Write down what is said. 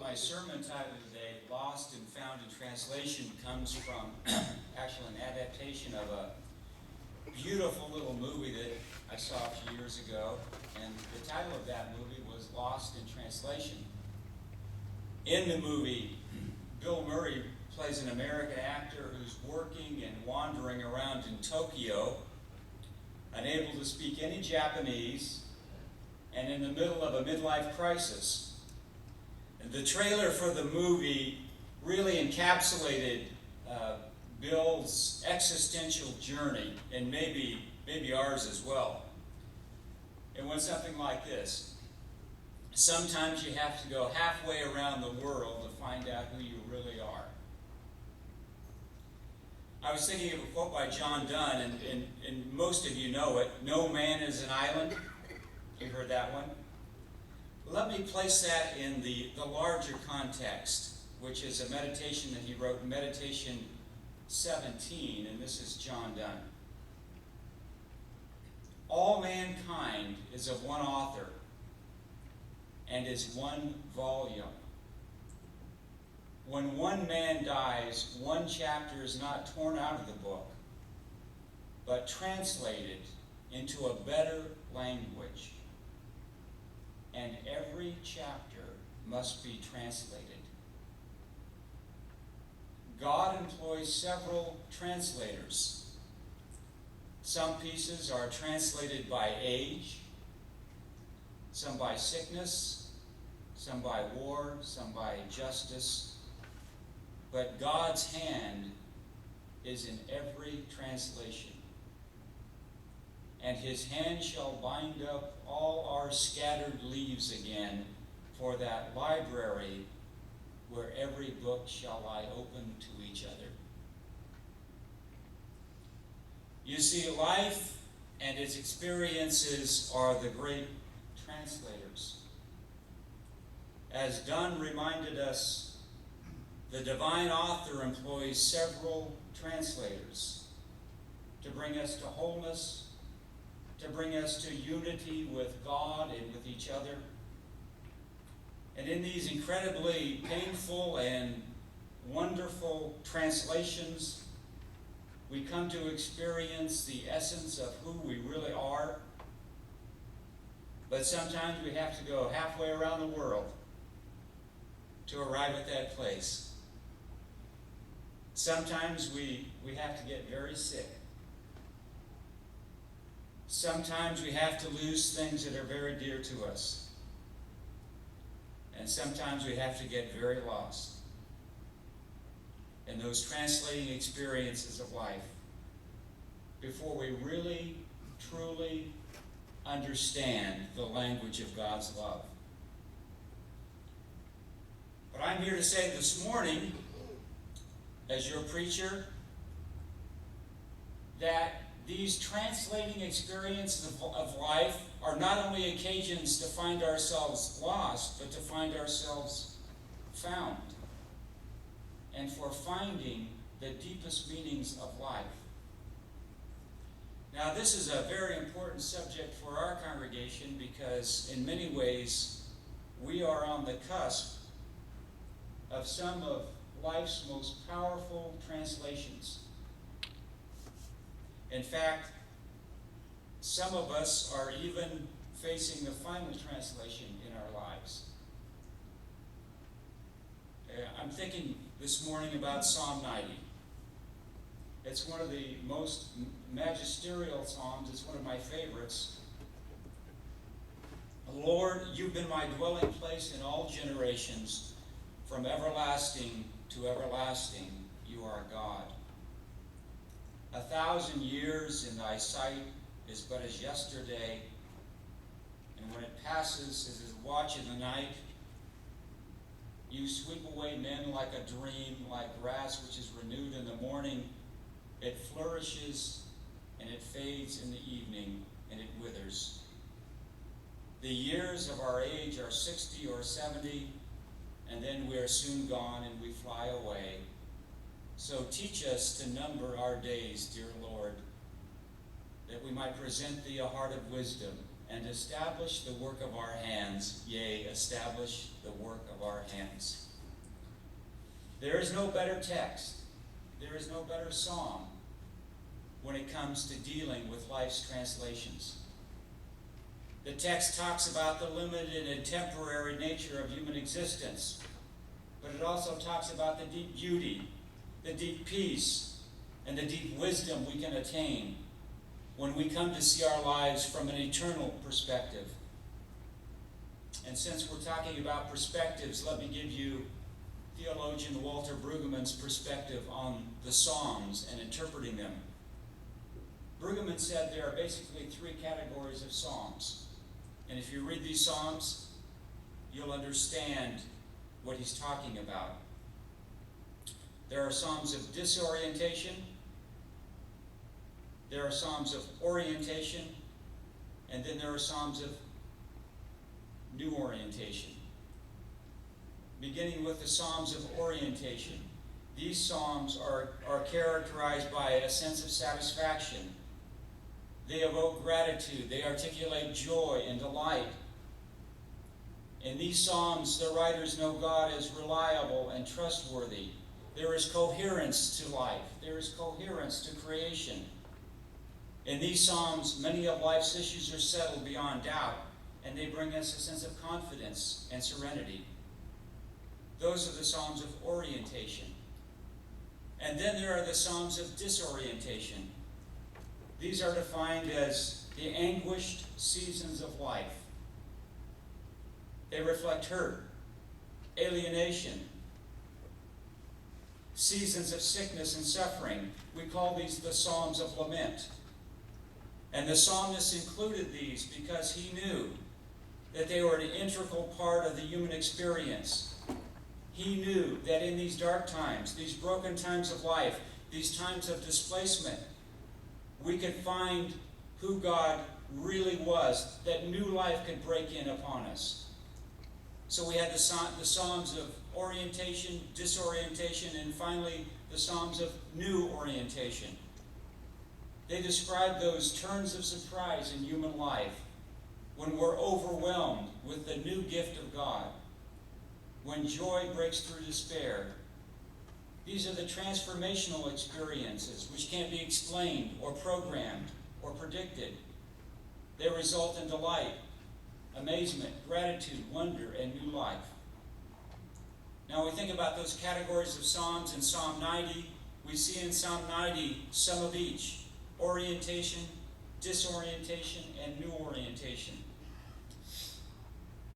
my sermon title today, Lost and Found in Translation, comes from actually an adaptation of a beautiful little movie that I saw a few years ago. And the title of that movie was Lost in Translation. In the movie, Bill Murray plays an American actor who's working and wandering around in Tokyo, unable to speak any Japanese, and in the middle of a midlife crisis. And the trailer for the movie really encapsulated Bill's existential journey, and maybe ours as well. It went something like this. Sometimes you have to go halfway around the world to find out who you really are. I was thinking of a quote by John Donne, and most of you know it. No man is an island. You heard that one? Let me place that in the larger context, which is a meditation that he wrote, Meditation 17, and this is John Donne. All mankind is of one author and is one volume. When one man dies, one chapter is not torn out of the book, but translated into a better language. And every chapter must be translated. God employs several translators. Some pieces are translated by age, some by sickness, some by war, some by justice. But God's hand is in every translation. And his hand shall bind up all our scattered leaves again for that library where every book shall lie open to each other. You see, life and its experiences are the great translators. As Donne reminded us, the divine author employs several translators to bring us to wholeness, to bring us to unity with God and with each other. And in these incredibly painful and wonderful translations, we come to experience the essence of who we really are. But sometimes we have to go halfway around the world to arrive at that place. Sometimes we have to get very sick. Sometimes we have to lose things that are very dear to us. And sometimes we have to get very lost in those translating experiences of life before we really, truly understand the language of God's love. But I'm here to say this morning, as your preacher, that these translating experiences of life are not only occasions to find ourselves lost, but to find ourselves found, and for finding the deepest meanings of life. Now, this is a very important subject for our congregation because in many ways we are on the cusp of some of life's most powerful translations. In fact, some of us are even facing the final translation in our lives. I'm thinking this morning about Psalm 90. It's one of the most magisterial psalms. It's one of my favorites. Lord, you've been my dwelling place in all generations. From everlasting to everlasting, you are God. 1,000 years in thy sight is but as yesterday, and when it passes as a watch in the night, you sweep away men like a dream, like grass which is renewed in the morning. It flourishes and it fades in the evening, and it withers. The years of our age are 60 or 70, and then we are soon gone and we fly away. So teach us to number our days, dear Lord, that we might present thee a heart of wisdom and establish the work of our hands, yea, establish the work of our hands. There is no better text. There is no better song when it comes to dealing with life's translations. The text talks about the limited and temporary nature of human existence, but it also talks about the deep beauty, the deep peace, and the deep wisdom we can attain when we come to see our lives from an eternal perspective. And since we're talking about perspectives, let me give you theologian Walter Brueggemann's perspective on the Psalms and interpreting them. Brueggemann said there are basically three categories of Psalms. And if you read these Psalms, you'll understand what he's talking about. There are Psalms of disorientation. There are Psalms of orientation. And then there are Psalms of new orientation. Beginning with the Psalms of orientation. These Psalms are characterized by a sense of satisfaction. They evoke gratitude. They articulate joy and delight. In these Psalms, the writers know God as reliable and trustworthy. There is coherence to life. There is coherence to creation. In these Psalms, many of life's issues are settled beyond doubt, and they bring us a sense of confidence and serenity. Those are the Psalms of orientation. And then there are the Psalms of disorientation. These are defined as the anguished seasons of life. They reflect hurt, alienation, seasons of sickness and suffering. We call these the Psalms of lament. And the psalmist included these because he knew that they were an integral part of the human experience. He knew that in these dark times, these broken times of life, these times of displacement, we could find who God really was, that new life could break in upon us. So we had the Psalms of orientation, disorientation, and finally the Psalms of new orientation. They describe those turns of surprise in human life when we're overwhelmed with the new gift of God, when joy breaks through despair. These are the transformational experiences which can't be explained or programmed or predicted. They result in delight, amazement, gratitude, wonder, and new life. Now we think about those categories of Psalms in Psalm 90. We see in Psalm 90 some of each: orientation, disorientation, and new orientation.